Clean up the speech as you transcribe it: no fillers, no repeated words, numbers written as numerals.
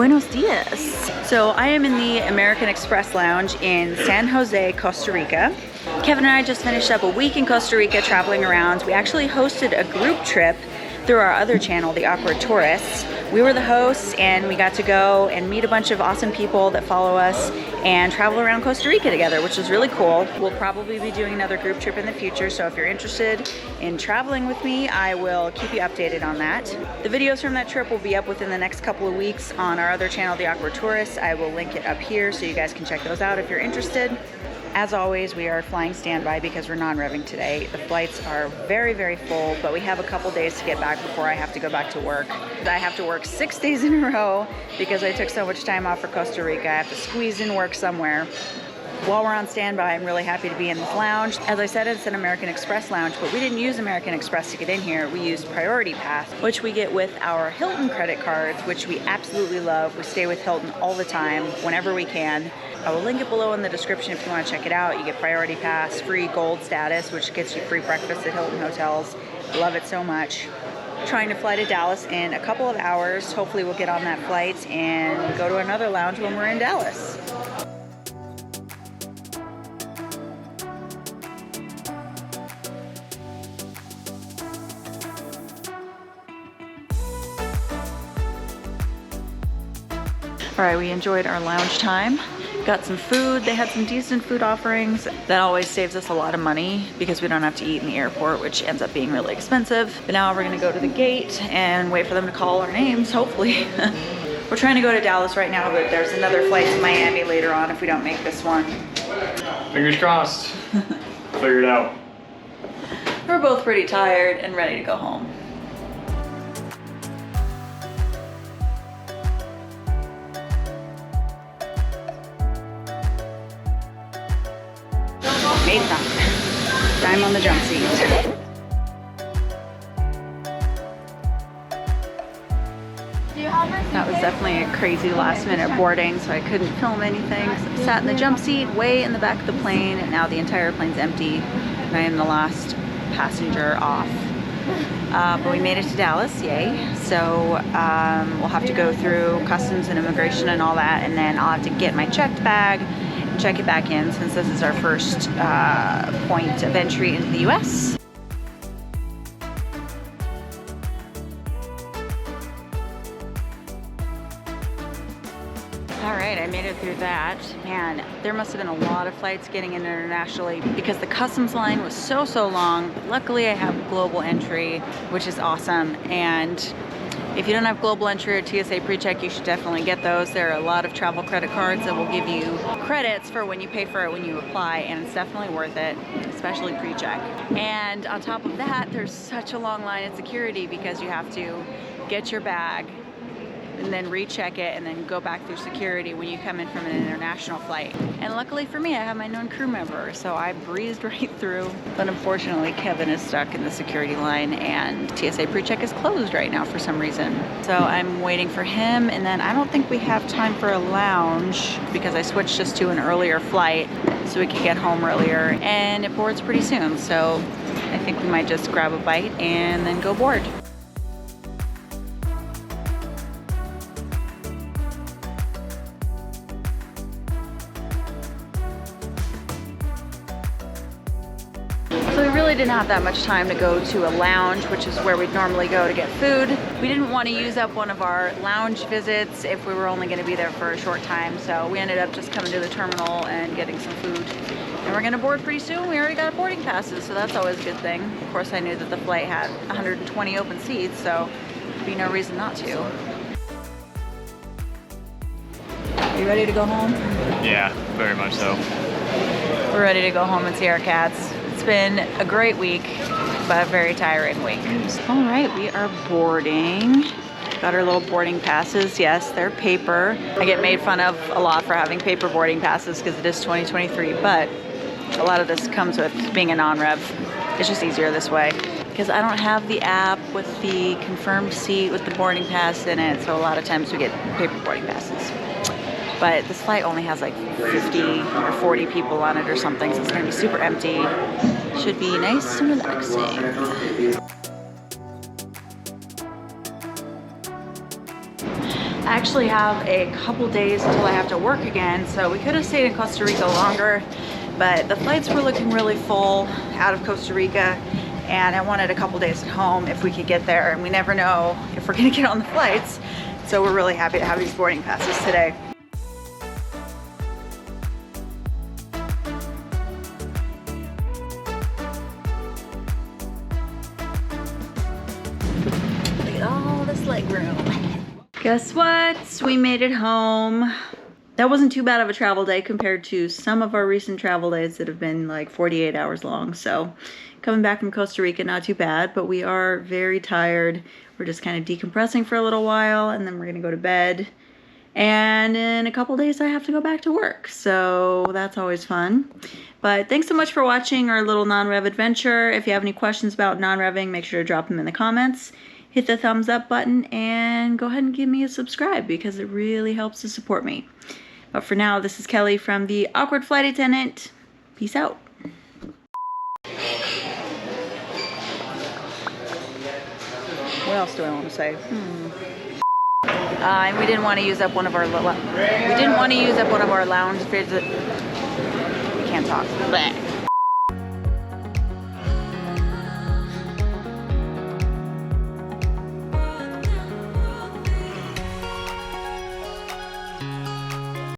Buenos dias. So I am in the American Express Lounge in San Jose, Costa Rica. Kevin and I just finished up a week in Costa Rica traveling around. We actually hosted a group trip through our other channel, The Awkward Tourists. We were the hosts and we got to go and meet a bunch of awesome people that follow us and travel around Costa Rica together, which was really cool. We'll probably be doing another group trip in the future, so if you're interested in traveling with me, I will keep you updated on that. The videos from that trip will be up within the next couple of weeks on our other channel, The Awkward Tourists. I will link it up here so you guys can check those out if you're interested. As always, we are flying standby because we're non-revving today. The flights are very, very full, but we have a couple days to get back before I have to go back to work. I have to work 6 days in a row because I took so much time off for Costa Rica. I have to squeeze in work somewhere. While we're on standby, I'm really happy to be in this lounge. As I said, it's an American Express lounge, but we didn't use American Express to get in here. We used Priority Pass, which we get with our Hilton credit cards, which we absolutely love. We stay with Hilton all the time, whenever we can. I will link it below in the description if you want to check it out. You get Priority Pass, free gold status, which gets you free breakfast at Hilton hotels. Love it so much. Trying to fly to Dallas in a couple of hours. Hopefully we'll get on that flight and go to another lounge when we're in Dallas. All right, we enjoyed our lounge time. Got some food. They had some decent food offerings. That always saves us a lot of money because we don't have to eat in the airport, which ends up being really expensive. But now we're gonna go to the gate and wait for them to call our names, hopefully. We're trying to go to Dallas right now, but there's another flight to Miami later on if we don't make this one. Fingers crossed. Figure it out. We're both pretty tired and ready to go home. Made it up. Time on the jump seat. That was definitely a crazy last minute boarding, so I couldn't film anything. So I sat in the jump seat way in the back of the plane, and now the entire plane's empty, and I am the last passenger off. But we made it to Dallas, yay. So we'll have to go through customs and immigration and all that, and then I'll have to get my checked bag, check it back in since this is our first point of entry into the US. All right, I made it through that. Man, there must have been a lot of flights getting in internationally because the customs line was so long. But luckily I have global entry, which is awesome. And if you don't have global entry or TSA PreCheck, you should definitely get those. There are a lot of travel credit cards that will give you credits for when you pay for it when you apply, and it's definitely worth it, especially PreCheck. And on top of that, there's such a long line at security because you have to get your bag and then recheck it and then go back through security when you come in from an international flight. And luckily for me, I have my known crew member, so I breezed right through. But unfortunately, Kevin is stuck in the security line and TSA PreCheck is closed right now for some reason. So I'm waiting for him, and then I don't think we have time for a lounge because I switched us to an earlier flight so we could get home earlier, and it boards pretty soon. So I think we might just grab a bite and then go board. Didn't have that much time to go to a lounge, which is where we'd normally go to get food. We didn't want to use up one of our lounge visits if we were only going to be there for a short time, so we ended up just coming to the terminal and getting some food. And we're going to board pretty soon. We already got boarding passes, so that's always a good thing. Of course, I knew that the flight had 120 open seats, so there'd be no reason not to. Are you ready to go home? Yeah, very much so. We're ready to go home and see our cats. It's been a great week, but a very tiring week. All right, we are boarding. Got our little boarding passes. Yes, they're paper. I get made fun of a lot for having paper boarding passes because it is 2023, but a lot of this comes with being a non-rev. It's just easier this way because I don't have the app with the confirmed seat with the boarding pass in it, so a lot of times we get paper boarding passes. But this flight only has like 50 or 40 people on it or something, so it's gonna be super empty. Should be nice and relaxing. I actually have a couple days until I have to work again, so we could have stayed in Costa Rica longer, but the flights were looking really full out of Costa Rica, and I wanted a couple days at home if we could get there, and we never know if we're gonna get on the flights, so we're really happy to have these boarding passes today. Look at all this leg room. Guess what? We made it home. That wasn't too bad of a travel day compared to some of our recent travel days that have been like 48 hours long. So coming back from Costa Rica, not too bad, but we are very tired. We're just kind of decompressing for a little while, and then we're gonna go to bed. And in a couple days I have to go back to work, so that's always fun. But thanks so much for watching our little non-rev adventure. If you have any questions about non-revving, make sure to drop them in the comments. Hit the thumbs up button and go ahead and give me a subscribe because it really helps to support me. But for now, this is Kelly from the Awkward Flight Attendant. Peace out. What else do I want to say? And we didn't want to use up one of our lounge visits. We can't talk. Blech.